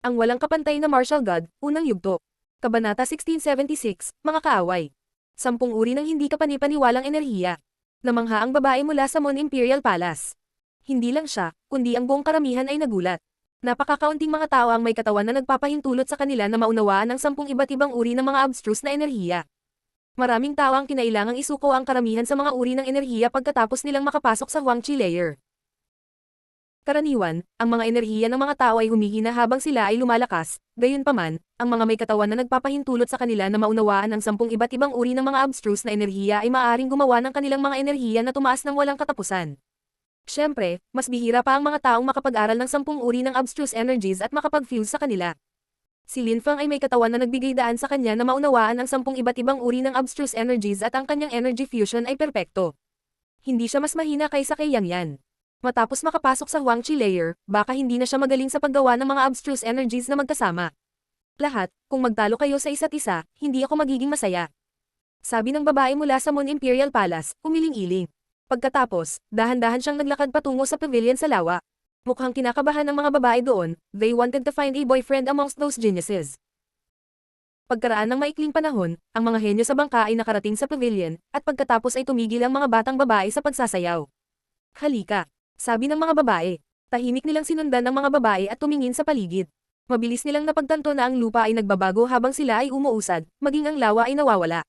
Ang walang kapantay na martial god, unang yugto. Kabanata 1676, mga kaaway. 10 uri ng hindi kapani-paniwalang enerhiya. Namangha ang babae mula sa Mon Imperial Palace. Hindi lang siya, kundi ang buong karamihan ay nagulat. Napakakaunting mga tao ang may katawan na nagpapahintulot sa kanila na maunawaan ang 10 iba't ibang uri ng mga abstruse na enerhiya. Maraming tao ang kinailangang isuko ang karamihan sa mga uri ng enerhiya pagkatapos nilang makapasok sa Huangqi layer. Karaniwan, ang mga enerhiya ng mga tao ay humihina habang sila ay lumalakas, gayunpaman, ang mga may katawan na nagpapahintulot sa kanila na maunawaan ang 10 iba't ibang uri ng mga abstruse na enerhiya ay maaaring gumawa ng kanilang mga enerhiya na tumaas ng walang katapusan. Siyempre, mas bihira pa ang mga taong makapag-aral ng 10 uri ng abstruse energies at makapag-fuse sa kanila. Si Lin Feng ay may katawan na nagbigay daan sa kanya na maunawaan ang 10 iba't ibang uri ng abstruse energies at ang kanyang energy fusion ay perpekto. Hindi siya mas mahina kaysa kay Yang Yan. Matapos makapasok sa Huangqi layer, baka hindi na siya magaling sa paggawa ng mga abstruse energies na magkasama. Lahat, kung magtalo kayo sa isa't isa, hindi ako magiging masaya. Sabi ng babae mula sa Mon Imperial Palace, umiling-iling. Pagkatapos, dahan-dahan siyang naglakad patungo sa pavilion sa lawa. Mukhang kinakabahan ng mga babae doon, they wanted to find a boyfriend amongst those geniuses. Pagkaraan ng maikling panahon, ang mga henyo sa bangka ay nakarating sa pavilion, at pagkatapos ay tumigil ang mga batang babae sa pagsasayaw. Halika, sabi ng mga babae. Tahimik nilang sinundan ng mga babae at tumingin sa paligid. Mabilis nilang napagtanto na ang lupa ay nagbabago habang sila ay umuusad, maging ang lawa ay nawawala.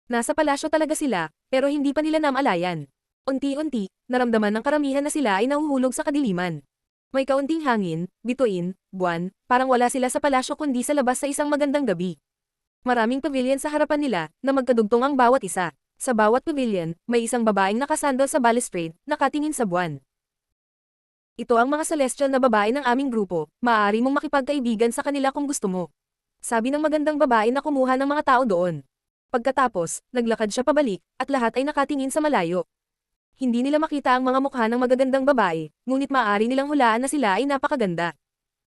Nasa palasyo talaga sila, pero hindi pa nila namalayan. Unti-unti, naramdaman ng karamihan na sila ay nahuhulog sa kadiliman. May kaunting hangin, bituin, buwan, parang wala sila sa palasyo kundi sa labas sa isang magandang gabi. Maraming pavilion sa harapan nila, na magkadugtong ang bawat isa. Sa bawat pavilion, may isang babaeng nakasandal sa balustrade, nakatingin sa buwan. Ito ang mga celestial na babae ng aming grupo, maaari mong makipagkaibigan sa kanila kung gusto mo. Sabi ng magandang babae na kumuha ng mga tao doon. Pagkatapos, naglakad siya pabalik, at lahat ay nakatingin sa malayo. Hindi nila makita ang mga mukha ng magagandang babae, ngunit maaari nilang hulaan na sila ay napakaganda.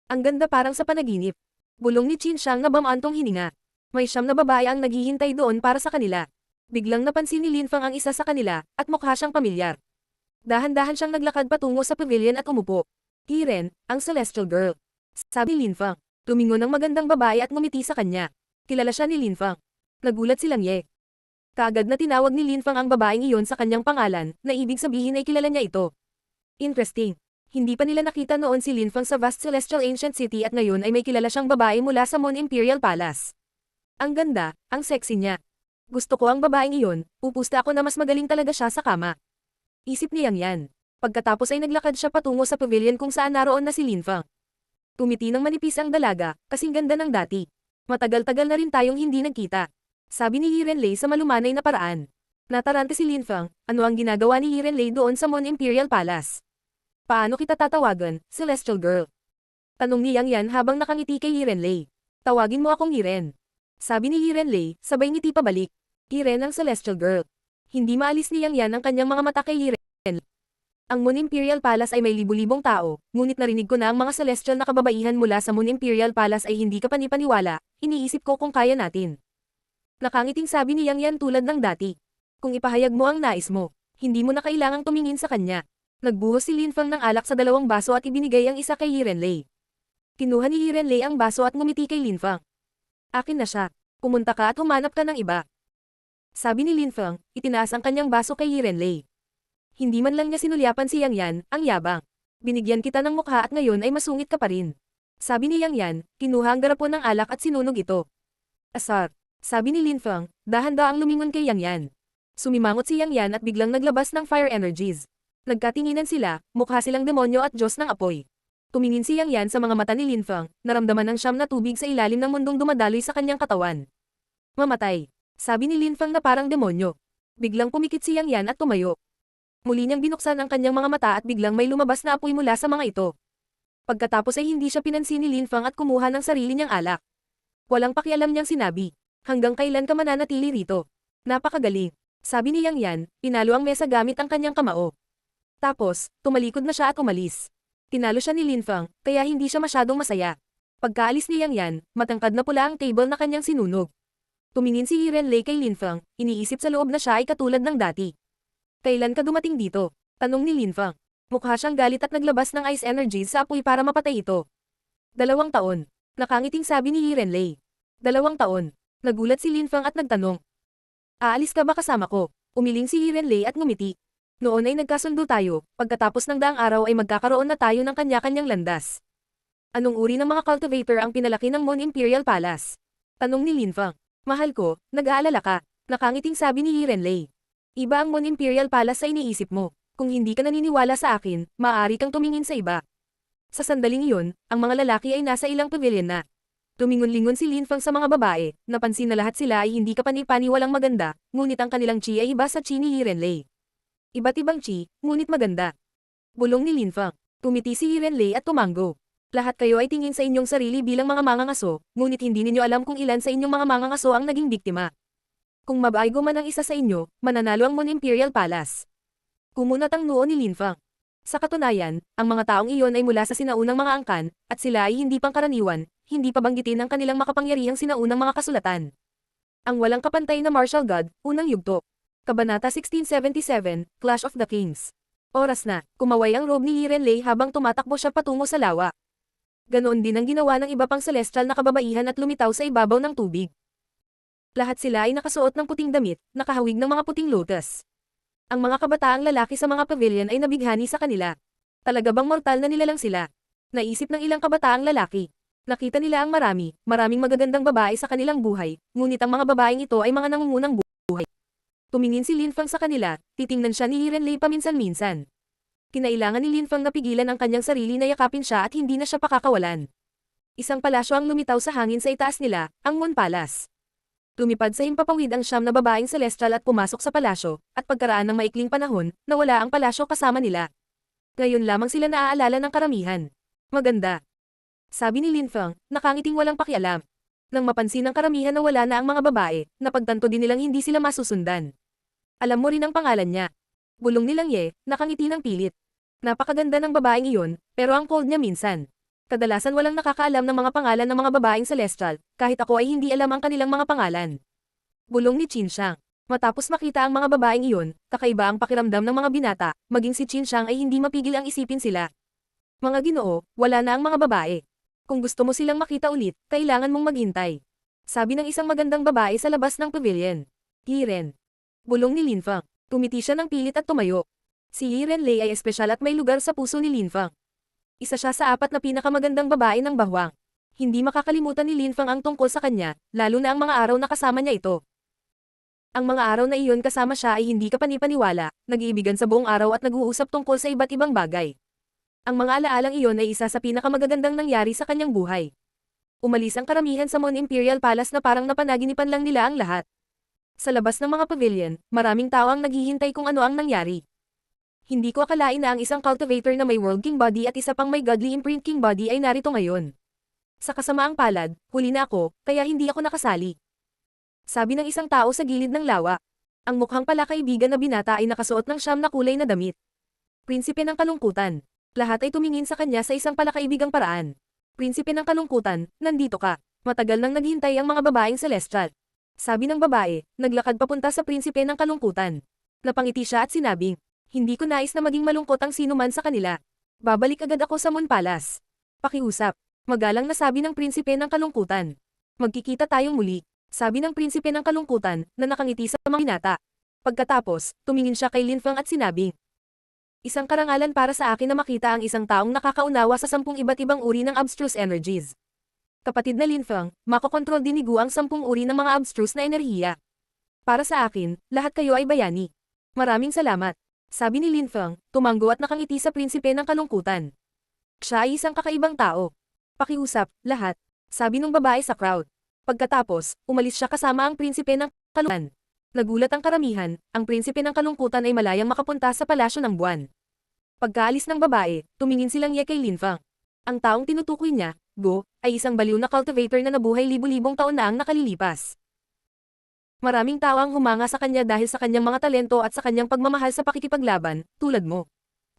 Ang ganda parang sa panaginip. Bulong ni Qin Shang na bamantong hininga. May 9 na babae ang naghihintay doon para sa kanila. Biglang napansin ni Lin Feng ang isa sa kanila, at mukha siyang pamilyar. Dahan-dahan siyang naglakad patungo sa pavilion at umupo. Hiren, ang celestial girl. Sabi Lin Feng. Tumingon ang magandang babae at ngumiti sa kanya. Kilala siya ni Lin Feng. Nagulat silang Ye. Kaagad na tinawag ni Lin Feng ang babaeng iyon sa kanyang pangalan, na ibig sabihin ay kilala niya ito. Interesting. Hindi pa nila nakita noon si Lin Feng sa vast celestial ancient city at ngayon ay may kilala siyang babae mula sa Mon Imperial Palace. Ang ganda, ang sexy niya. Gusto ko ang babaeng iyon, pupusta ako na mas magaling talaga siya sa kama. Isip ni Yang Yan. Pagkatapos ay naglakad siya patungo sa pavilion kung saan naroon na si Lin Feng. Tumiti ng manipis ang dalaga, kasing ganda ng dati. Matagal-tagal na rin tayong hindi nagkita. Sabi ni Yiren Lei sa malumanay na paraan. Natarante si Lin Feng, ano ang ginagawa ni Yiren Lei doon sa Mon Imperial Palace? Paano kita tatawagan, Celestial Girl? Tanong ni Yang Yan habang nakangiti kay Yiren Lei. Tawagin mo akong Yiren. Sabi ni Yiren Lei, sabay ngiti pabalik. Yiren ang Celestial Girl. Hindi maalis ni Yang Yan ang kanyang mga mata kay Yiren. Ang Mon Imperial Palace ay may libu-libong tao, ngunit narinig ko na ang mga celestial na kababaihan mula sa Mon Imperial Palace ay hindi kapani-paniwala, iniisip ko kung kaya natin. Nakangiting sabi ni Yang Yan tulad ng dati. Kung ipahayag mo ang nais mo, hindi mo na kailangang tumingin sa kanya. Nagbuhos si Lin Feng ng alak sa 2 baso at ibinigay ang isa kay Yiren Lei. Kinuha ni Yiren Lei ang baso at ngumiti kay Lin Feng. Akin na siya. Pumunta ka at humanap ka ng iba. Sabi ni Lin Feng, itinaas ang kanyang baso kay Yiren Lei. Hindi man lang niya sinulyapan si Yang Yan, ang yabang. Binigyan kita ng mukha at ngayon ay masungit ka pa rin. Sabi ni Yang Yan, kinuha ang garapon ng alak at sinunog ito. Asar. Sabi ni Lin Feng, dahan-daang lumingon kay Yang Yan. Sumimangot si Yang Yan at biglang naglabas ng fire energies. Nagkatinginan sila, mukha silang demonyo at Diyos ng apoy. Tumingin si Yang Yan sa mga mata ni Lin Feng, naramdaman ng 9 na tubig sa ilalim ng mundong dumadaloy sa kanyang katawan. Mamatay. Sabi ni Lin Feng na parang demonyo. Biglang pumikit si Yang Yan at tumayo. Muli niyang binuksan ang kanyang mga mata at biglang may lumabas na apoy mula sa mga ito. Pagkatapos ay hindi siya pinansin ni Lin Feng at kumuha ng sarili niyang alak. Walang pakialam niyang sinabi. Hanggang kailan ka mananatili rito? Napakagaling. Sabi ni Yang Yan, pinalo ang mesa gamit ang kanyang kamao. Tapos, tumalikod na siya at umalis. Tinalo siya ni Lin Feng, kaya hindi siya masyadong masaya. Pagkaalis ni Yang Yan, matangkad na pula ang table na kanyang sinunog. Tumingin si Yiren Lei kay Lin Feng, iniisip sa loob na siya ay katulad ng dati. Kailan ka dumating dito? Tanong ni Lin Feng. Mukha siyang galit at naglabas ng ice energies sa apoy para mapatay ito. 2 taon. Nakangiting sabi ni Yi Renlei. 2 taon. Nagulat si Lin Feng at nagtanong. Aalis ka ba kasama ko? Umiling si Yi Renlei at ngumiti. Noon ay nagkasundo tayo, pagkatapos ng daang araw ay magkakaroon na tayo ng kanya-kanyang landas. Anong uri ng mga cultivator ang pinalaki ng Mon Imperial Palace? Tanong ni Lin Feng. Mahal ko, nag-aalala ka. Nakangiting sabi ni Yi Renlei. Iba ang Mon Imperial Palace sa iniisip mo. Kung hindi ka naniniwala sa akin, maaari kang tumingin sa iba. Sa sandaling iyon, ang mga lalaki ay nasa ilang pavilion na. Tumingon-lingon si Lin Feng sa mga babae, napansin na lahat sila ay hindi kapani-paniwalang maganda, ngunit ang kanilang chi ay iba sa chi ni Yi Renlei. Iba't ibang chi, ngunit maganda. Bulong ni Lin Feng. Tumiti si Yi Renlei at tumango. Lahat kayo ay tingin sa inyong sarili bilang mga mangangaso, ngunit hindi ninyo alam kung ilan sa inyong mga mangangaso ang naging biktima. Kung mabaigo man ang isa sa inyo, mananalo ang Mon Imperial Palace. Kumunat ang noo ni Lin Feng. Sa katunayan, ang mga taong iyon ay mula sa sinaunang mga angkan, at sila ay hindi pangkaraniwan, hindi pa banggitin ang kanilang makapangyarihang sinaunang mga kasulatan. Ang walang kapantay na martial god, unang yugto. Kabanata 1677, Clash of the Kings. Oras na, kumaway ang robe ni Yi Renlei habang tumatakbo siya patungo sa lawa. Ganoon din ang ginawa ng iba pang celestial na kababaihan at lumitaw sa ibabaw ng tubig. Lahat sila ay nakasuot ng puting damit, nakahawig ng mga puting lotus. Ang mga kabataang lalaki sa mga pavilion ay nabighani sa kanila. Talaga bang mortal na nilalang sila? Naisip ng ilang kabataang lalaki. Nakita nila ang maraming magagandang babae sa kanilang buhay, ngunit ang mga babaeng ito ay mga nangungunang buhay. Tumingin si Lin Feng sa kanila, titingnan siya ni Yi Renlei paminsan-minsan. Kinailangan ni Lin Feng na pigilan ang kanyang sarili na yakapin siya at hindi na siya pakakawalan. Isang palasyo ang lumitaw sa hangin sa itaas nila, ang Mon Palace. Lumipad sa himpapawid ang 9 na babaeng celestial at pumasok sa palasyo, at pagkaraan ng maikling panahon, nawala ang palasyo kasama nila. Ngayon lamang sila naaalala ng karamihan. Maganda. Sabi ni Lin Feng, nakangiting walang pakialam. Nang mapansin ng karamihan na wala na ang mga babae, napagtanto din nilang hindi sila masusundan. Alam mo rin ang pangalan niya. Bulong nilang Ye, nakangiti ng pilit. Napakaganda ng babaeng iyon, pero ang cold niya minsan. Kadalasan walang nakakaalam ng mga pangalan ng mga babaeng celestial, kahit ako ay hindi alam ang kanilang mga pangalan. Bulong ni Qin Shang. Matapos makita ang mga babaeng iyon, kakaiba ang pakiramdam ng mga binata, maging si Qin Shang ay hindi mapigil ang isipin sila. Mga Ginoo, wala na ang mga babae. Kung gusto mo silang makita ulit, kailangan mong maghintay. Sabi ng isang magandang babae sa labas ng pavilion. Yi Ren. Bulong ni Lin Feng. Tumiti siya ng pilit at tumayo. Si Yi Renlei ay espesyal at may lugar sa puso ni Lin Feng. Isa siya sa 4 na pinakamagandang babae ng bahwang. Hindi makakalimutan ni Lin Feng ang tungkol sa kanya, lalo na ang mga araw na kasama niya ito. Ang mga araw na iyon kasama siya ay hindi kapani-paniwala, nag-iibigan sa buong araw at nag-uusap tungkol sa iba't ibang bagay. Ang mga alaalang iyon ay isa sa pinakamagagandang nangyari sa kanyang buhay. Umalis ang karamihan sa Mon Imperial Palace na parang napanaginipan lang nila ang lahat. Sa labas ng mga pavilion, maraming tao ang naghihintay kung ano ang nangyari. Hindi ko akalain na ang isang cultivator na may World King body at isa pang may Godly Imprint King body ay narito ngayon. Sa kasamaang palad, huli na ako, kaya hindi ako nakasali. Sabi ng isang tao sa gilid ng lawa. Ang mukhang palakaibigan na binata ay nakasuot ng 9 na kulay na damit. Prinsipe ng kalungkutan. Lahat ay tumingin sa kanya sa isang palakaibigang paraan. Prinsipe ng kalungkutan, nandito ka. Matagal nang naghintay ang mga babaeng celestial. Sabi ng babae, naglakad papunta sa prinsipe ng kalungkutan. Napangiti siya at sinabing, hindi ko nais na maging malungkot ang sinuman sa kanila. Babalik agad ako sa Mon Palace. Pakiusap. Magalang na sabi ng prinsipe ng kalungkutan. Magkikita tayong muli. Sabi ng prinsipe ng kalungkutan na nakangiti sa mga binata. Pagkatapos, tumingin siya kay Lin Feng at sinabing, isang karangalan para sa akin na makita ang isang taong nakakaunawa sa 10 iba't ibang uri ng abstruse energies. Kapatid na Lin Feng, makokontrol din ni Gu ang 10 uri ng mga abstruse na enerhiya. Para sa akin, lahat kayo ay bayani. Maraming salamat. Sabi ni Lin Feng, tumanggo at nakangiti sa prinsipe ng kalungkutan. Siya ay isang kakaibang tao. Pakiusap, lahat. Sabi ng babae sa crowd. Pagkatapos, umalis siya kasama ang prinsipe ng kalungkutan. Nagulat ang karamihan, ang prinsipe ng kalungkutan ay malayang makapunta sa palasyo ng buwan. Pagkaalis ng babae, tumingin silang Ye kay Lin Feng. Ang taong tinutukoy niya, Go, ay isang baliw na cultivator na nabuhay libu-libong taon na ang nakalilipas. Maraming tao ang humanga sa kanya dahil sa kanyang mga talento at sa kanyang pagmamahal sa pakikipaglaban, tulad mo.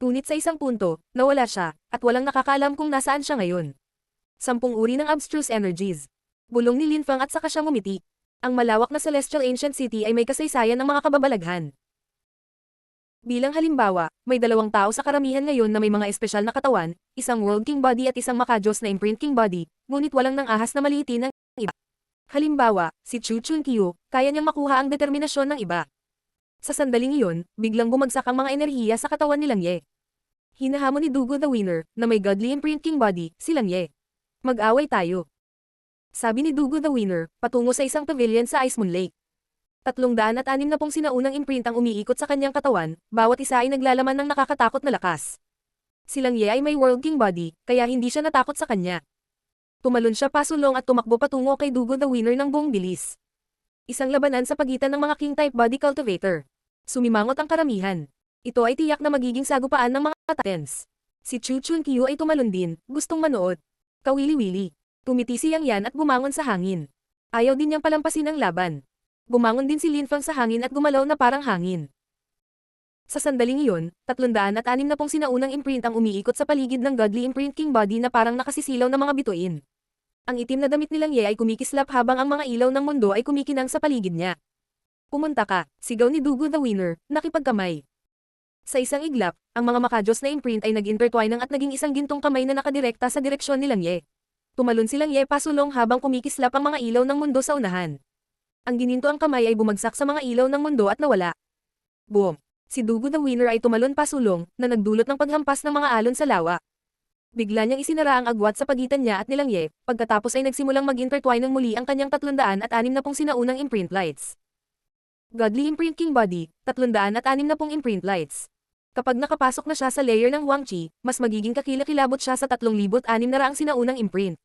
Ngunit sa isang punto, nawala siya, at walang nakakaalam kung nasaan siya ngayon. 10 uri ng abstruse energies. Bulong ni Lin Feng at saka siya ngumiti. Ang malawak na Celestial Ancient City ay may kasaysayan ng mga kababalaghan. Bilang halimbawa, may dalawang tao sa karamihan ngayon na may mga espesyal na katawan, isang World King Body at isang makajos na Imprint King Body, ngunit walang nang ahas na maliitin ng iba. Halimbawa, si Chu Chun Kyu, kaya niyang makuha ang determinasyon ng iba. Sa sandaling iyon, biglang bumagsak ang mga enerhiya sa katawan ni Lang Ye. Hinahamon ni Dugo the Winner, na may godly Imprint King Body, si Lang Ye. Mag-away tayo. Sabi ni Dugo the Winner, patungo sa isang pavilion sa Ice Moon Lake. 360 sinaunang imprint ang umiikot sa kanyang katawan, bawat isa ay naglalaman ng nakakatakot na lakas. Si Lang Ye ay may World King Body, kaya hindi siya natakot sa kanya. Tumalon siya pasulong at tumakbo patungo kay Dugo the Winner ng buong bilis. Isang labanan sa pagitan ng mga King-type Body Cultivator. Sumimangot ang karamihan. Ito ay tiyak na magiging sagupaan ng mga Titans. Si Chu Chun Kyu ay tumalon din, gustong manood. Kawili-wili. Tumiti si Yang Yan at bumangon sa hangin. Ayaw din niyang palampasin ang laban. Bumangon din si Lin Fang sa hangin at gumalaw na parang hangin. Sa sandaling iyon, 360 sinaunang imprint ang umiikot sa paligid ng godly Imprint King Body na parang nakasisilaw na mga bituin. Ang itim na damit ni Lang Ye ay kumikislap habang ang mga ilaw ng mundo ay kumikinang sa paligid niya. Pumunta ka, sigaw ni Dugo the Winner, nakipagkamay. Sa isang iglap, ang mga makajos na imprint ay nag-intertwine at naging isang gintong kamay na nakadirekta sa direksyon ni Lang Ye. Tumalon si Lang Ye pasulong habang kumikislap ang mga ilaw ng mundo sa unahan. Ang gininto ang kamay ay bumagsak sa mga ilaw ng mundo at nawala. Boom! Si Dugo the Winner ay tumalon pasulong, na nagdulot ng paghampas ng mga alon sa lawa. Bigla niyang isinara ang agwat sa pagitan niya at ni Lang Ye, pagkatapos ay nagsimulang mag-intertwine ng muli ang kanyang 360 sinaunang imprint lights. Godly Imprint King Body, 360 imprint lights. Kapag nakapasok na siya sa layer ng Huang Qi, mas magiging kakilakilabot siya sa 3,600 sinaunang imprint.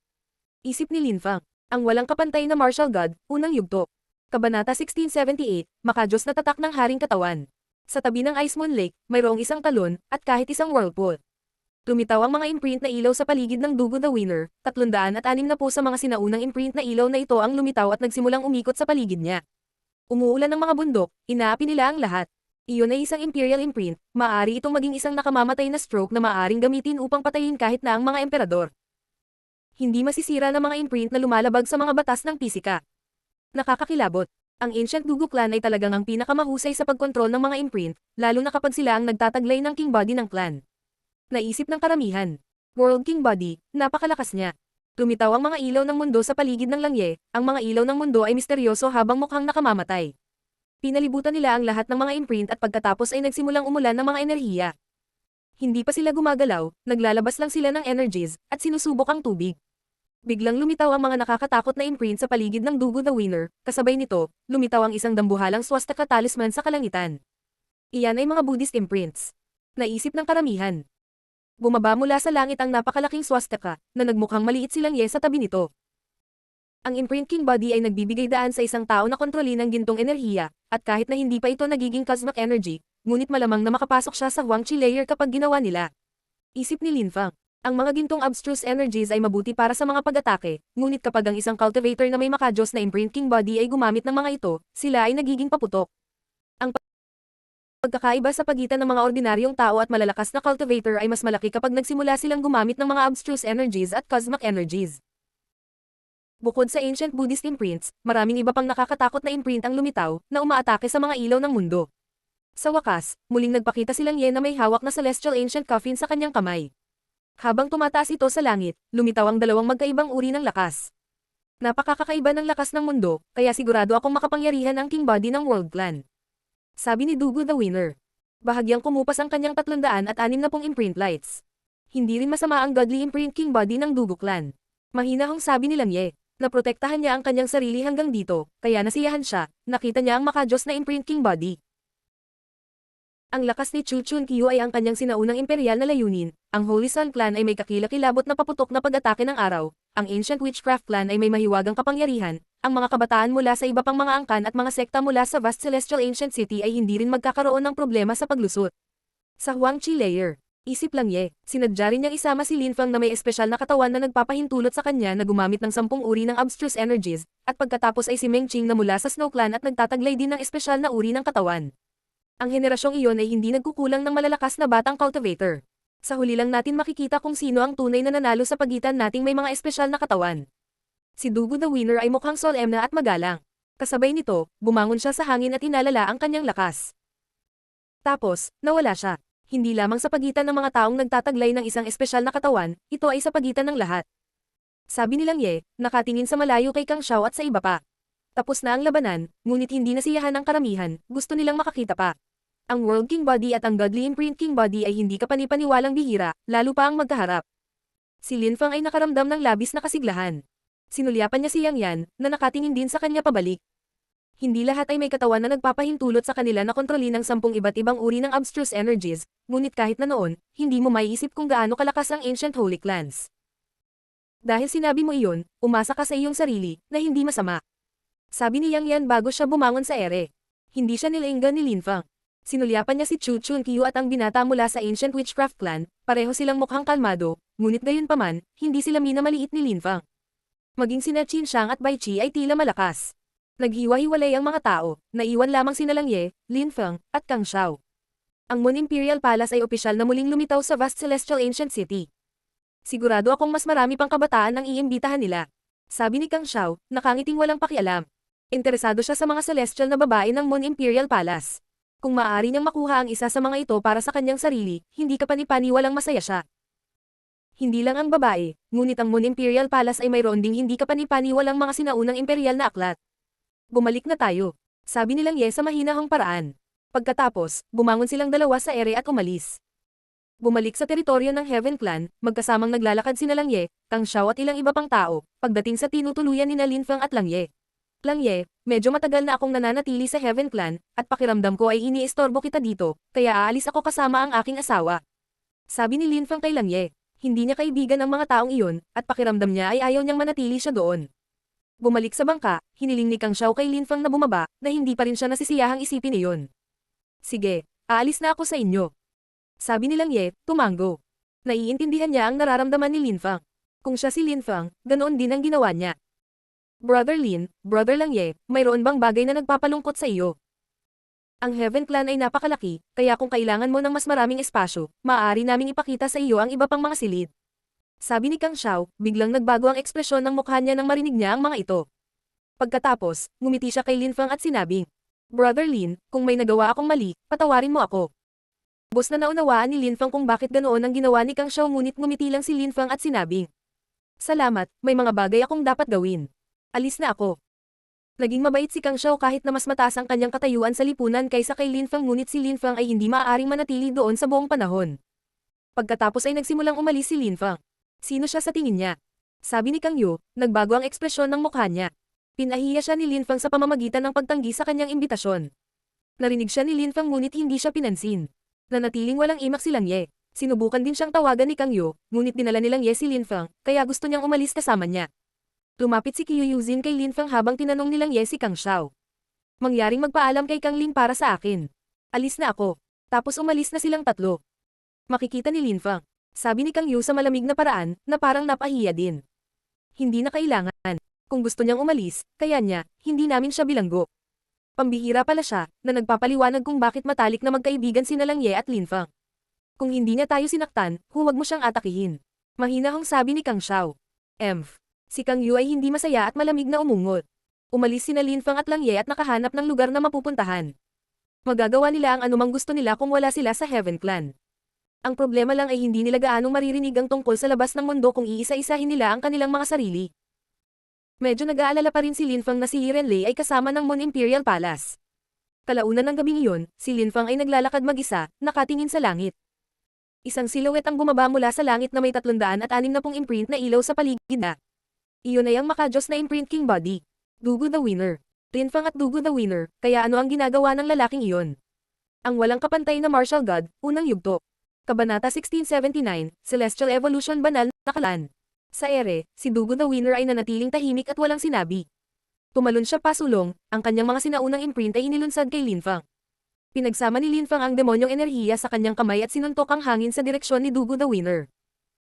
Isip ni Lin Fang, ang walang kapantay na martial god, unang yugto. Kabanata 1678, makajos na tatak ng Haring Katawan. Sa tabi ng Ice Moon Lake, mayroong isang talon, at kahit isang whirlpool. Lumitaw ang mga imprint na ilaw sa paligid ng Dugo the Winner, 360 sa mga sinaunang imprint na ilaw na ito ang lumitaw at nagsimulang umikot sa paligid niya. Umuulan ng mga bundok, inaapi nila ang lahat. Iyon ay isang Imperial Imprint, maaari itong maging isang nakamamatay na stroke na maaaring gamitin upang patayin kahit na ang mga emperador. Hindi masisira ng mga imprint na lumalabag sa mga batas ng pisika. Nakakakilabot. Ang Ancient Dugo Clan ay talagang ang pinakamahusay sa pagkontrol ng mga imprint, lalo na kapag sila ang nagtataglay ng King Body ng clan. Naisip ng karamihan. World King Body, napakalakas niya. Lumitaw ang mga ilaw ng mundo sa paligid ng Lang Ye, ang mga ilaw ng mundo ay misteryoso habang mukhang nakamamatay. Pinalibutan nila ang lahat ng mga imprint at pagkatapos ay nagsimulang umulan ng mga enerhiya. Hindi pa sila gumagalaw, naglalabas lang sila ng energies, at sinusubok ang tubig. Biglang lumitaw ang mga nakakatakot na imprint sa paligid ng Dugo the Winner, kasabay nito, lumitaw ang isang dambuhalang swastika talisman sa kalangitan. Iyan ay mga Buddhist imprints. Naisip ng karamihan. Bumaba mula sa langit ang napakalaking swastika, na nagmukhang maliit si Lang Ye sa tabi nito. Ang Imprint King Body ay nagbibigay daan sa isang tao na kontrolin ng gintong enerhiya, at kahit na hindi pa ito nagiging cosmic energy, ngunit malamang na makapasok siya sa Huang Qi layer kapag ginawa nila. Isip ni Lin Fang. Ang mga gintong abstruse energies ay mabuti para sa mga pag-atake, ngunit kapag ang isang cultivator na may makajos na Imprint King Body ay gumamit ng mga ito, sila ay nagiging paputok. Ang pagkakaiba sa pagitan ng mga ordinaryong tao at malalakas na cultivator ay mas malaki kapag nagsimula silang gumamit ng mga abstruse energies at cosmic energies. Bukod sa ancient Buddhist imprints, maraming iba pang nakakatakot na imprint ang lumitaw, na umaatake sa mga ilaw ng mundo. Sa wakas, muling nagpakita si Lang Ye na may hawak na celestial ancient coffin sa kanyang kamay. Habang tumataas ito sa langit, lumitaw ang dalawang magkaibang uri ng lakas. Napakakakaiba ng lakas ng mundo, kaya sigurado akong makapangyarihan ang King Body ng World Clan. Sabi ni Dugo the Winner. Bahagyang kumupas ang kanyang 360 imprint lights. Hindi rin masama ang godly Imprint King Body ng Dugo Clan. Mahinahong sabi ni Lang Ye. Naprotektahan niya ang kanyang sarili hanggang dito, kaya nasiyahan siya, nakita niya ang makajos na Imprint King Body. Ang lakas ni Chu Chun Kyu ay ang kanyang sinaunang imperial na layunin, ang Holy Sun Clan ay may kakilakilabot na paputok na pag-atake ng araw, ang Ancient Witchcraft Clan ay may mahiwagang kapangyarihan, ang mga kabataan mula sa iba pang mga angkan at mga sekta mula sa vast Celestial Ancient City ay hindi rin magkakaroon ng problema sa paglusot. Sa Huang Qi layer, isip Lang Ye, sinadya rin niyang isama si Lin Fang na may espesyal na katawan na nagpapahintulot sa kanya na gumamit ng 10 uri ng abstruse energies, at pagkatapos ay si Meng Qing na mula sa Snow Clan at nagtataglay din ng espesyal na uri ng katawan. Ang henerasyong iyon ay hindi nagkukulang ng malalakas na batang cultivator. Sa huli lang natin makikita kung sino ang tunay na nanalo sa pagitan nating may mga espesyal na katawan. Si Dugo the Winner ay mukhang solemna at magalang. Kasabay nito, bumangon siya sa hangin at inalala ang kanyang lakas. Tapos, nawala siya. Hindi lamang sa pagitan ng mga taong nagtataglay ng isang espesyal na katawan, ito ay sa pagitan ng lahat. Sabi nilang Ye, nakatingin sa malayo kay Kang Xiao at sa iba pa. Tapos na ang labanan, ngunit hindi nasiyahan ang karamihan, gusto nilang makakita pa. Ang World King Body at ang Godly Imprint King Body ay hindi kapanipaniwalang bihira, lalo pa ang magkaharap. Si Lin Fang ay nakaramdam ng labis na kasiglahan. Sinulyapan niya si Yang Yan, na nakatingin din sa kanya pabalik. Hindi lahat ay may katawan na nagpapahintulot sa kanila na kontrolin ng 10 iba't ibang uri ng abstruse energies, ngunit kahit na noon, hindi mo maiisip kung gaano kalakas ang Ancient Holy Clans. Dahil sinabi mo iyon, umasa ka sa iyong sarili, na hindi masama. Sabi ni Yang Yan bago siya bumangon sa ere. Hindi siya nilinggan ni Lin Fang. Sinulyapan niya si Chu Chunqiu at ang binata mula sa Ancient Witchcraft Clan, pareho silang mukhang kalmado, ngunit gayunpaman, hindi sila minamaliit ni Lin Fang. Maging sina Qin Shang at Bai Qi ay tila malakas. Naghiwa-hiwalay ang mga tao, naiwan lamang sina Lang Ye, Lin Fang, at Kang Xiao. Ang Moon Imperial Palace ay opisyal na muling lumitaw sa vast Celestial Ancient City. Sigurado akong mas marami pang kabataan ang iimbitahan nila. Sabi ni Kang Xiao, nakangiting walang pakialam. Interesado siya sa mga celestial na babae ng Moon Imperial Palace. Kung maaari niyang makuha ang isa sa mga ito para sa kanyang sarili, hindi kapani-paniwalang masaya siya. Hindi lang ang babae, ngunit ang Moon Imperial Palace ay mayroon ding hindi kapani-paniwalang mga sinaunang imperial na aklat. Bumalik na tayo. Sabi nilang Ye sa mahinahong paraan. Pagkatapos, bumangon silang dalawa sa ere at umalis. Bumalik sa teritoryo ng Heaven Clan, magkasamang naglalakad sina Lang Ye, Kang Xiao at ilang iba pang tao, pagdating sa tinutuluyan ni Lin Fang at Lang Ye. Lang Ye, medyo matagal na akong nananatili sa Heaven Clan, at pakiramdam ko ay iniistorbo kita dito, kaya aalis ako kasama ang aking asawa. Sabi ni Lin Fang kay Lang Ye. Hindi niya kaibigan ang mga taong iyon, at pakiramdam niya ay ayaw niyang manatili siya doon. Bumalik sa bangka, hiniling ni Kang Xiao kay Lin Fang na bumaba, na hindi pa rin siya nasisiyahang isipin iyon. Sige, aalis na ako sa inyo. Sabi ni Lang Ye, tumango. Naiintindihan niya ang nararamdaman ni Lin Fang. Kung siya si Lin Fang, ganoon din ang ginawa niya. Brother Lin, Brother Lang Ye, mayroon bang bagay na nagpapalungkot sa iyo? Ang Heaven Clan ay napakalaki, kaya kung kailangan mo ng mas maraming espasyo, maaari naming ipakita sa iyo ang iba pang mga silid. Sabi ni Kang Xiao, biglang nagbago ang ekspresyon ng mukha niya nang marinig niya ang mga ito. Pagkatapos, ngumiti siya kay Lin Fang at sinabing, Brother Lin, kung may nagawa akong mali, patawarin mo ako. Bus na naunawaan ni Lin Fang kung bakit ganoon ang ginawa ni Kang Xiao ngunit ngumiti lang si Lin Fang at sinabing, Salamat, may mga bagay akong dapat gawin. Alis na ako. Naging mabait si Kang Xiao kahit na mas mataas ang kanyang katayuan sa lipunan kaysa kay Lin Fang ngunit si Lin Fang ay hindi maaaring manatili doon sa buong panahon. Pagkatapos ay nagsimulang umalis si Lin Fang. Sino siya sa tingin niya? Sabi ni Kang Yu, nagbago ang ekspresyon ng mukha niya. Pinahiya siya ni Lin Fang sa pamamagitan ng pagtanggi sa kanyang imbitasyon. Narinig siya ni Lin Fang ngunit hindi siya pinansin. Nanatiling walang imak si Lang Ye. Sinubukan din siyang tawagan ni Kang Yu, ngunit dinala ni Lang Ye si Lin Fang, kaya gusto niyang umalis kasama niya. Lumapit si Qiu Yuzin kay Lin Fang habang tinanong ni Lang Ye si Kang Xiao. Mangyaring magpaalam kay Kang Lin para sa akin. Alis na ako. Tapos umalis na silang tatlo. Makikita ni Lin Fang. Sabi ni Kang Yu sa malamig na paraan, na parang napahiya din. Hindi na kailangan. Kung gusto niyang umalis, kaya niya, hindi namin siya bilanggo. Pambihira pala siya, na nagpapaliwanag kung bakit matalik na magkaibigan sina Lang Ye at Lin Fang. Kung hindi niya tayo sinaktan, huwag mo siyang atakihin. Mahinahong sabi ni Kang Xiao. Si Kang Yu ay hindi masaya at malamig na umungot. Umalis sina Lin Fang at Lang Ye at nakahanap ng lugar na mapupuntahan. Magagawa nila ang anumang gusto nila kung wala sila sa Heaven Clan. Ang problema lang ay hindi nila gaanong maririnig ang tungkol sa labas ng mundo kung iisa-isahin nila ang kanilang mga sarili. Medyo nag-aalala pa rin si Lin Fang na si Yiren Lei ay kasama ng Moon Imperial Palace. Kalaunan ng gabing iyon, si Lin Fang ay naglalakad mag-isa, nakatingin sa langit. Isang silhouette ang bumaba mula sa langit na may 360 imprint na ilaw sa paligid na. Iyon ay ang makajos na imprint King Body. Dugu the Winner. Lin Fang at Dugu the Winner, kaya ano ang ginagawa ng lalaking iyon? Ang walang kapantay na martial god, unang yugto. Kabanata 1679, Celestial Evolution Banal na Kalan. Sa ere, si Dugu the Winner ay nanatiling tahimik at walang sinabi. Tumalon siya pasulong, ang kanyang mga sinaunang imprint ay inilunsad kay Lin Fang. Pinagsama ni Lin Fang ang demonyong enerhiya sa kanyang kamay at sinuntok ang hangin sa direksyon ni Dugu the Winner.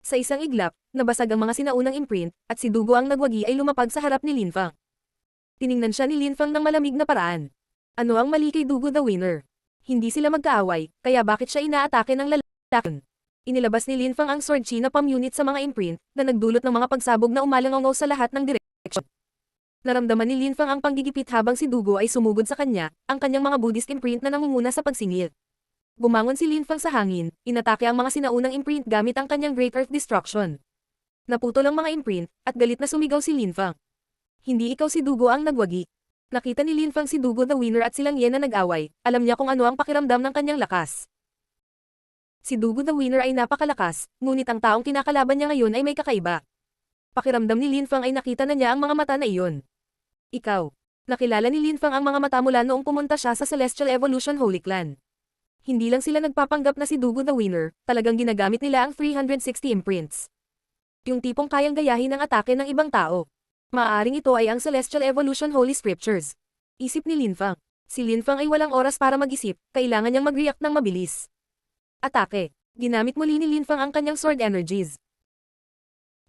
Sa isang iglap, nabasag ang mga sinaunang imprint, at si Dugu ang nagwagi ay lumapag sa harap ni Lin Fang. Tiningnan siya ni Lin Fang ng malamig na paraan. Ano ang mali kay Dugu the Winner? Hindi sila magkaaway, kaya bakit siya inaatake ng lalaki? Inilabas ni Lin Fang ang sword chi na pamunit sa mga imprint, na nagdulot ng mga pagsabog na umalangaw sa lahat ng direksyon. Naramdaman ni Lin Fang ang panggigipit habang si Dugu ay sumugod sa kanya, ang kanyang mga Buddhist imprint na nangunguna sa pagsingil. Bumangon si Linfang sa hangin, inatake ang mga sinaunang imprint gamit ang kanyang Great Earth Destruction. Naputol ang mga imprint, at galit na sumigaw si Linfang. Hindi ikaw si Dugo ang nagwagi. Nakita ni Linfang si Dugo the Winner at silang Yen na nag-away, alam niya kung ano ang pakiramdam ng kanyang lakas. Si Dugo the Winner ay napakalakas, ngunit ang taong kinakalaban niya ngayon ay may kakaiba. Pakiramdam ni Linfang ay nakita na niya ang mga mata na iyon. Ikaw. Nakilala ni Linfang ang mga mata mula noong pumunta siya sa Celestial Evolution Holy Clan. Hindi lang sila nagpapanggap na si Dugo the Winner, talagang ginagamit nila ang 360 imprints. Yung tipong kayang gayahin ang atake ng ibang tao. Maaaring ito ay ang Celestial Evolution Holy Scriptures. Isip ni Linfang. Si Linfang ay walang oras para mag-isip, kailangan niyang mag-react ng mabilis. Atake. Ginamit muli ni Linfang ang kanyang sword energies.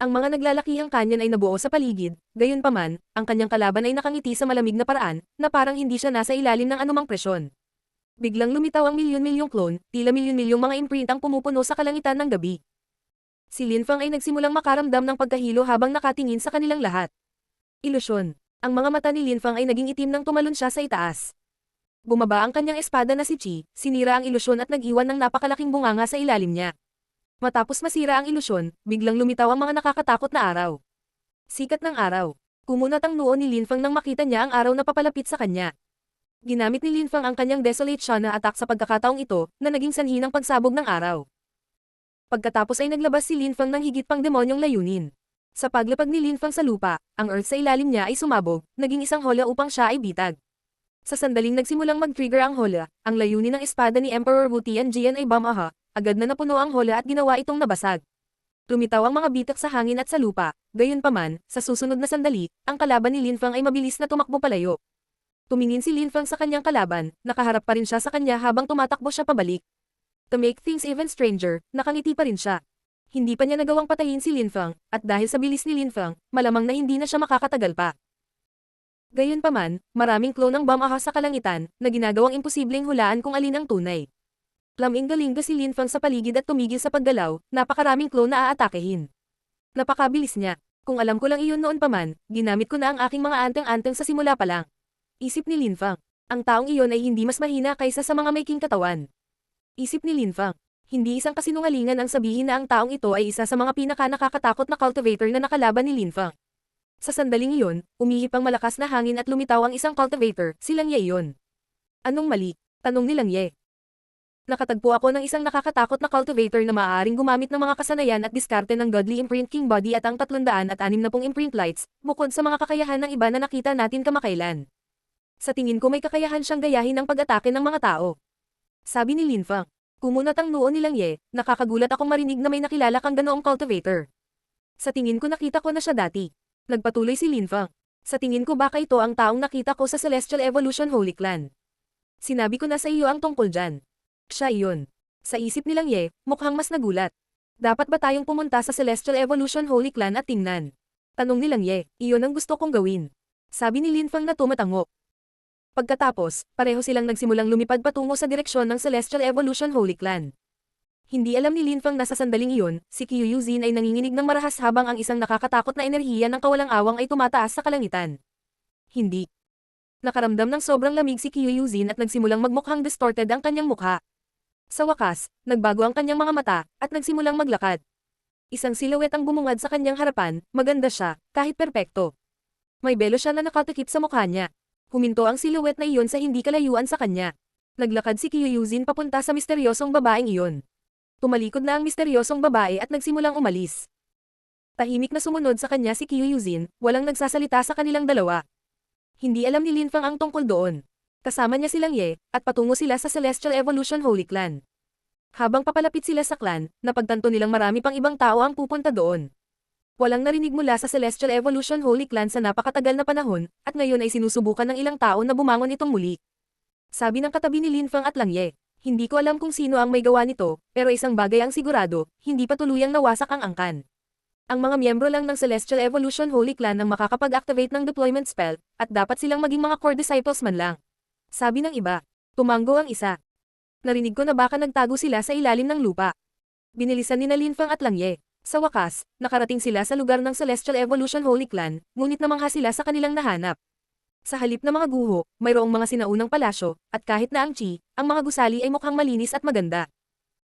Ang mga naglalakihang kanyan ay nabuo sa paligid, gayunpaman, ang kanyang kalaban ay nakangiti sa malamig na paraan, na parang hindi siya nasa ilalim ng anumang presyon. Biglang lumitaw ang milyon-milyong clone, tila milyon-milyong mga imprint ang pumupuno sa kalangitan ng gabi. Si Linfang ay nagsimulang makaramdam ng pagkahilo habang nakatingin sa kanilang lahat. Ilusyon. Ang mga mata ni Linfang ay naging itim nang tumalon siya sa itaas. Bumaba ang kanyang espada na si Chi, sinira ang ilusyon at nag-iwan ng napakalaking bunganga sa ilalim niya. Matapos masira ang ilusyon, biglang lumitaw ang mga nakakatakot na araw. Sikat ng araw. Kumunat ang noo ni Linfang nang makita niya ang araw na papalapit sa kanya. Ginamit ni Linfang ang kanyang Desolate Shana attack sa pagkakataong ito, na naging sanhi ng pagsabog ng araw. Pagkatapos ay naglabas si Linfang ng higit pang demonyong layunin. Sa paglapag ni Linfang sa lupa, ang earth sa ilalim niya ay sumabog, naging isang hola upang siya ay bitag. Sa sandaling nagsimulang mag-trigger ang hola, ang layunin ng espada ni Emperor Wu Tianjian ay bamaha, agad na napuno ang hola at ginawa itong nabasag. Lumitaw ang mga bitak sa hangin at sa lupa, gayunpaman, sa susunod na sandali, ang kalaban ni Linfang ay mabilis na tumakbo palayo. Tumingin si Linfang sa kanyang kalaban, nakaharap pa rin siya sa kanya habang tumatakbo siya pabalik. To make things even stranger, nakangiti pa rin siya. Hindi pa niya nagawang patayin si Linfang, at dahil sa bilis ni Linfang, malamang na hindi na siya makakatagal pa. Gayunpaman, maraming clone ang bamaha sa kalangitan, na ginagawang imposibleng hulaan kung alin ang tunay. Laming-galing si Linfang sa paligid at tumigil sa paggalaw, napakaraming clone na aatakehin. Napakabilis niya. Kung alam ko lang iyon noon pa man, ginamit ko na ang aking mga anteng-anteng sa simula pa lang. Isip ni Linfang. Ang taong iyon ay hindi mas mahina kaysa sa mga may king katawan. Isip ni Linfang. Hindi isang kasinungalingan ang sabihin na ang taong ito ay isa sa mga pinaka-nakakatakot na cultivator na nakalaban ni Linfang. Sa sandaling iyon, umihip ang malakas na hangin at lumitaw ang isang cultivator, si Lang Ye iyon. Anong mali? Tanong ni Lang Ye. Nakatagpo ako ng isang nakakatakot na cultivator na maaaring gumamit ng mga kasanayan at diskarte ng Godly Imprint King Body at ang 360 imprint lights, bukod sa mga kakayahan ng iba na nakita natin kamakailan. Sa tingin ko may kakayahan siyang gayahin ang pag-atake ng mga tao. Sabi ni Linfang. Kumunat ang noo ni Lang Ye, nakakagulat akong marinig na may nakilala kang ganoong cultivator. Sa tingin ko nakita ko na siya dati. Nagpatuloy si Linfang. Sa tingin ko baka ito ang taong nakita ko sa Celestial Evolution Holy Clan. Sinabi ko na sa iyo ang tungkol dyan. Siya iyon. Sa isip ni Lang Ye, mukhang mas nagulat. Dapat ba tayong pumunta sa Celestial Evolution Holy Clan at tingnan? Tanong ni Lang Ye, iyon ang gusto kong gawin. Sabi ni Linfang na tumatango. Pagkatapos, pareho silang nagsimulang lumipad patungo sa direksyon ng Celestial Evolution Holy Clan. Hindi alam ni Linfang na sa sandaling iyon, si Qiu Yuzin ay nanginginig ng marahas habang ang isang nakakatakot na enerhiya ng kawalang-awang ay tumataas sa kalangitan. Hindi. Nakaramdam ng sobrang lamig si Qiu Yuzin at nagsimulang magmukhang distorted ang kanyang mukha. Sa wakas, nagbago ang kanyang mga mata, at nagsimulang maglakad. Isang silhouette ang bumungad sa kanyang harapan, maganda siya, kahit perpekto. May belo siya na nakatikip sa mukha niya. Huminto ang silhouette na iyon sa hindi kalayuan sa kanya. Naglakad si Qiu Yuzin papunta sa misteryosong babaeng iyon. Tumalikod na ang misteryosong babae at nagsimulang umalis. Tahimik na sumunod sa kanya si Qiu Yuzin, walang nagsasalita sa kanilang dalawa. Hindi alam ni Linfang ang tungkol doon. Kasama niya si Lang Ye, at patungo sila sa Celestial Evolution Holy Clan. Habang papalapit sila sa clan, napagtanto nilang marami pang ibang tao ang pupunta doon. Walang narinig mula sa Celestial Evolution Holy Clan sa napakatagal na panahon, at ngayon ay sinusubukan ng ilang tao na bumangon itong muli. Sabi ng katabi ni Linfang at Lang Ye, hindi ko alam kung sino ang may gawa nito, pero isang bagay ang sigurado, hindi pa tuluyang nawasak ang angkan. Ang mga miyembro lang ng Celestial Evolution Holy Clan ang makakapag-activate ng deployment spell, at dapat silang maging mga core disciples man lang. Sabi ng iba. Tumanggo ang isa. Narinig ko na baka nagtago sila sa ilalim ng lupa. Binilisan ni na Linfang at Lang Ye. Sa wakas, nakarating sila sa lugar ng Celestial Evolution Holy Clan, ngunit namangha sila sa kanilang nahanap. Sa halip na mga guho, mayroong mga sinaunang palasyo, at kahit na ang chi, ang mga gusali ay mukhang malinis at maganda.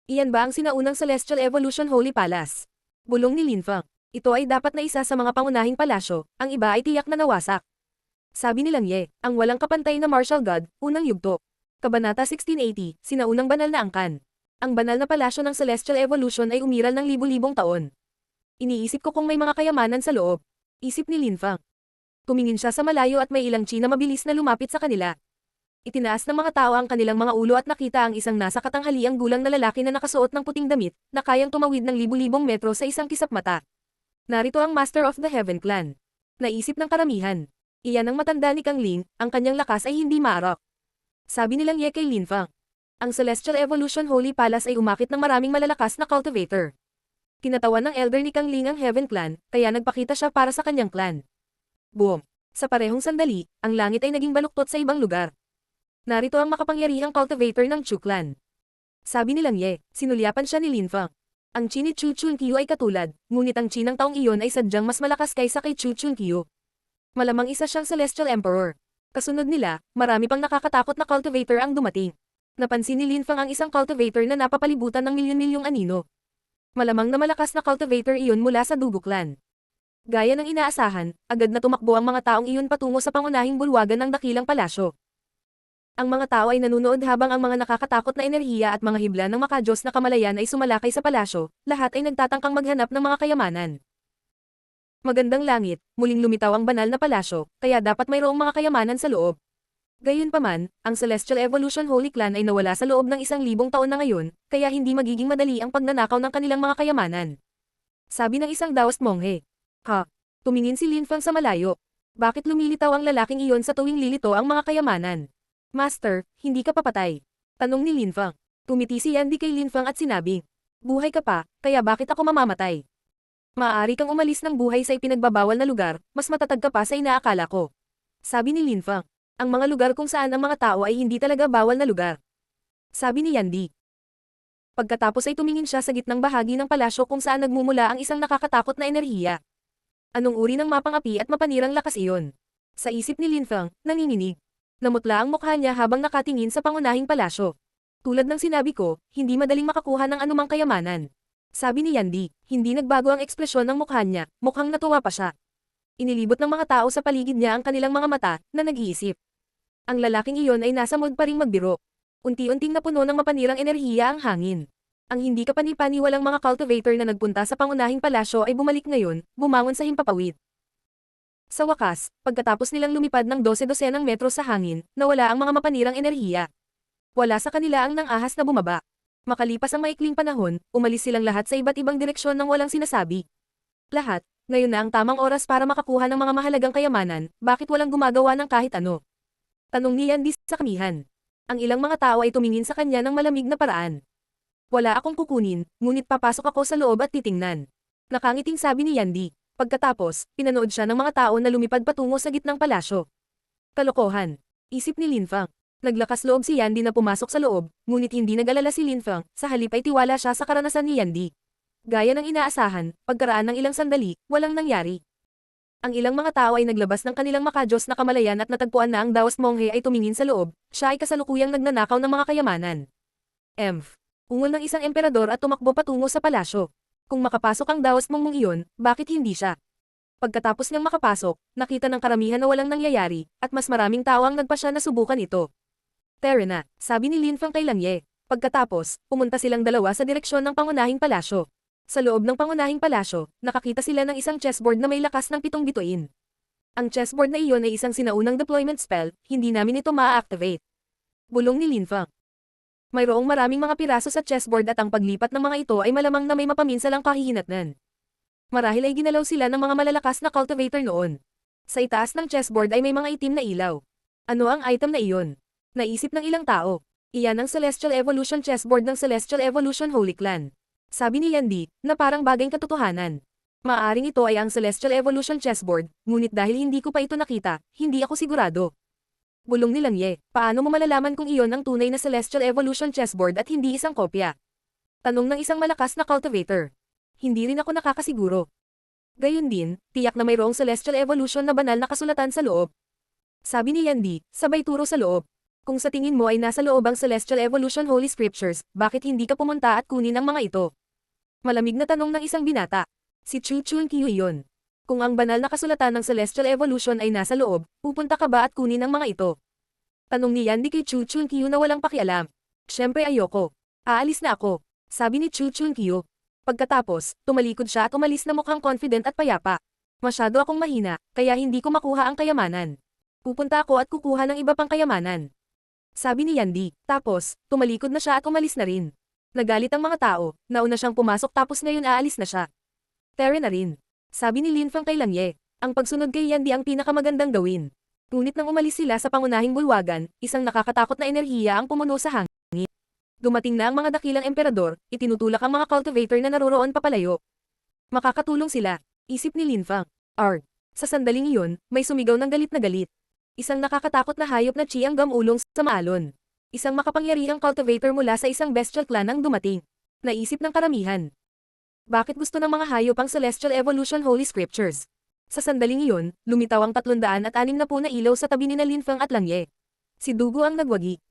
Iyan ba ang sinaunang Celestial Evolution Holy Palace? Bulong ni Linfeng. Ito ay dapat na isa sa mga pangunahing palasyo, ang iba ay tiyak na nawasak. Sabi ni Lang Ye, ang walang kapantay na martial god, unang yugto. Kabanata 1680, sinaunang banal na angkan. Ang banal na palasyo ng Celestial Evolution ay umiral ng libu-libong taon. Iniisip ko kung may mga kayamanan sa loob. Isip ni Linfeng. Tumingin siya sa malayo at may ilang chi na mabilis na lumapit sa kanila. Itinaas ng mga tao ang kanilang mga ulo at nakita ang isang nasa katanghaliang gulang na lalaki na nakasuot ng puting damit, na kayang tumawid ng libu-libong metro sa isang kisap mata. Narito ang Master of the Heaven Clan. Naisip ng karamihan. Iyan ang matanda ni Kang Ling, ang kanyang lakas ay hindi maarok. Sabi nilang Ye kay Linfeng. Ang Celestial Evolution Holy Palace ay umakit ng maraming malalakas na cultivator. Kinatawan ng elder ni Kang Ling ang Heaven Clan, kaya nagpakita siya para sa kanyang clan. Boom! Sa parehong sandali, ang langit ay naging baluktot sa ibang lugar. Narito ang makapangyarihang cultivator ng Chu Clan. Sabi ni Lang Ye, sinulyapan siya ni Linfeng. Ang chi ni Chu Chunkyu ay katulad, ngunit ang chi ng taong iyon ay sadyang mas malakas kaysa kay Chu Chunkyu. Malamang isa siyang Celestial Emperor. Kasunod nila, marami pang nakakatakot na cultivator ang dumating. Napansin ni Linfeng ang isang cultivator na napapalibutan ng milyon-milyong anino. Malamang na malakas na cultivator iyon mula sa Dugu Clan. Gaya ng inaasahan, agad na tumakbo ang mga taong iyon patungo sa pangunahing bulwagan ng dakilang palasyo. Ang mga tao ay nanunood habang ang mga nakakatakot na enerhiya at mga hibla ng makajos na kamalayan ay sumalakay sa palasyo, lahat ay nagtatangkang maghanap ng mga kayamanan. Magandang langit, muling lumitaw ang banal na palasyo, kaya dapat mayroong mga kayamanan sa loob. Gayunpaman, ang Celestial Evolution Holy Clan ay nawala sa loob ng 1,000 taon na ngayon, kaya hindi magiging madali ang pagnanakaw ng kanilang mga kayamanan. Sabi ng isang Daoist monghe. Ha? Tumingin si Linfeng sa malayo. Bakit lumilitaw ang lalaking iyon sa tuwing lilito ang mga kayamanan? Master, hindi ka papatay. Tanong ni Linfeng. Tumiti si Yandy kay Linfeng at sinabi, buhay ka pa, kaya bakit ako mamamatay? Maaari kang umalis ng buhay sa ipinagbabawal na lugar, mas matatag ka pa sa inaakala ko. Sabi ni Linfeng. Ang mga lugar kung saan ang mga tao ay hindi talaga bawal na lugar. Sabi ni Yandy. Pagkatapos ay tumingin siya sa gitnang bahagi ng palasyo kung saan nagmumula ang isang nakakatakot na enerhiya. Anong uri ng mapang-api at mapanirang lakas iyon? Sa isip ni Linfeng, nanginginig. Namutla ang mukha niya habang nakatingin sa pangunahing palasyo. Tulad ng sinabi ko, hindi madaling makakuha ng anumang kayamanan. Sabi ni Yandy, hindi nagbago ang ekspresyon ng mukha niya, mukhang natuwa pa siya. Inilibot ng mga tao sa paligid niya ang kanilang mga mata, na nag-iisip. Ang lalaking iyon ay nasa mood pa ring magbiro. Unti-unting napuno ng mapanirang enerhiya ang hangin. Ang hindi kapani-paniwalang mga cultivator na nagpunta sa pangunahing palasyo ay bumalik ngayon, bumangon sa himpapawid. Sa wakas, pagkatapos nilang lumipad ng 12-dosenang metro sa hangin, nawala ang mga mapanirang enerhiya. Wala sa kanila ang nang-ahas na bumaba. Makalipas ang maikling panahon, umalis silang lahat sa iba't ibang direksyon ng walang sinasabi. Lahat, ngayon na ang tamang oras para makakuha ng mga mahalagang kayamanan, bakit walang gumagawa ng kahit ano? Tanong ni Yandy sa kamihan. Ang ilang mga tao ay tumingin sa kanya ng malamig na paraan. Wala akong kukunin, ngunit papasok ako sa loob at titingnan. Nakangiting sabi ni Yandy. Pagkatapos, pinanood siya ng mga tao na lumipad patungo sa gitnang palasyo. Kalokohan. Isip ni Linfeng. Naglakas loob si Yandy na pumasok sa loob, ngunit hindi nag-alala si Linfeng, sa halip ay tiwala siya sa karanasan ni Yandy. Gaya ng inaasahan, pagkaraan ng ilang sandali, walang nangyari. Ang ilang mga tao ay naglabas ng kanilang makajos na kamalayan at natagpuan na ang Daoist monghe ay tumingin sa loob, siya ay kasalukuyang nagnanakaw ng mga kayamanan. Emph. Ungol ng isang emperador at tumakbo patungo sa palasyo. Kung makapasok ang Daoist mongmong iyon, bakit hindi siya? Pagkatapos niyang makapasok, nakita ng karamihan na walang nangyayari, at mas maraming tao ang nagpasya na subukan ito. Tara na, sabi ni Linfeng kay Lang Ye. Pagkatapos, pumunta silang dalawa sa direksyon ng pangunahing palasyo. Sa loob ng pangunahing palasyo, nakakita sila ng isang chessboard na may lakas ng 7 bituin. Ang chessboard na iyon ay isang sinaunang deployment spell, hindi namin ito maa-activate. Bulong ni Linfeng. Mayroong maraming mga piraso sa chessboard at ang paglipat ng mga ito ay malamang na may mapaminsalang kahihinatnan. Marahil ay ginalaw sila ng mga malalakas na cultivator noon. Sa itaas ng chessboard ay may mga itim na ilaw. Ano ang item na iyon? Naisip ng ilang tao. Iyan ang Celestial Evolution chessboard ng Celestial Evolution Holy Clan. Sabi ni Yandy, na parang bagay katotohanan. Maaring ito ay ang Celestial Evolution chessboard, ngunit dahil hindi ko pa ito nakita, hindi ako sigurado. Bulong ni Lang Ye, paano mo malalaman kung iyon ang tunay na Celestial Evolution chessboard at hindi isang kopya? Tanong ng isang malakas na cultivator. Hindi rin ako nakakasiguro. Gayun din, tiyak na mayroong Celestial Evolution na banal na kasulatan sa loob. Sabi ni Yandy, sabay turo sa loob. Kung sa tingin mo ay nasa loob ang Celestial Evolution Holy Scriptures, bakit hindi ka pumunta at kunin ang mga ito? Malamig na tanong ng isang binata. Si Chu Chun Kyu iyon. Kung ang banal na kasulatan ng Celestial Evolution ay nasa loob, pupunta ka ba at kunin ang mga ito? Tanong ni Yandy kay Chu Chun Kyu na walang pakialam. Siyempre ayoko. Aalis na ako. Sabi ni Chu Chun Kyu. Pagkatapos, tumalikod siya at umalis na mukhang confident at payapa. Masyado akong mahina, kaya hindi ko makuha ang kayamanan. Pupunta ako at kukuha ng iba pang kayamanan. Sabi ni Yandy. Tapos, tumalikod na siya at umalis na rin. Nagalit ang mga tao, nauna siyang pumasok tapos ngayon aalis na siya. Tere na rin. Sabi ni Linfang kay Langye. Ang pagsunod kay Yandy ang pinakamagandang gawin. Ngunit nang umalis sila sa pangunahing bulwagan, isang nakakatakot na enerhiya ang pumuno sa hangin. Dumating na ang mga dakilang emperador, itinutulak ang mga cultivator na naroroon papalayo. Makakatulong sila, isip ni Linfang. Sa sandaling iyon, may sumigaw ng galit na galit. Isang nakakatakot na hayop na chi ang gamulong sa maalon. Isang makapangyarihang cultivator mula sa isang bestial clan ang dumating. Naisip ng karamihan. Bakit gusto ng mga hayop ang Celestial Evolution Holy Scriptures? Sa sandaling iyon, lumitaw ang 360 na ilaw sa tabi ni Linfang at Langye. Si Dugu ang nagwagi.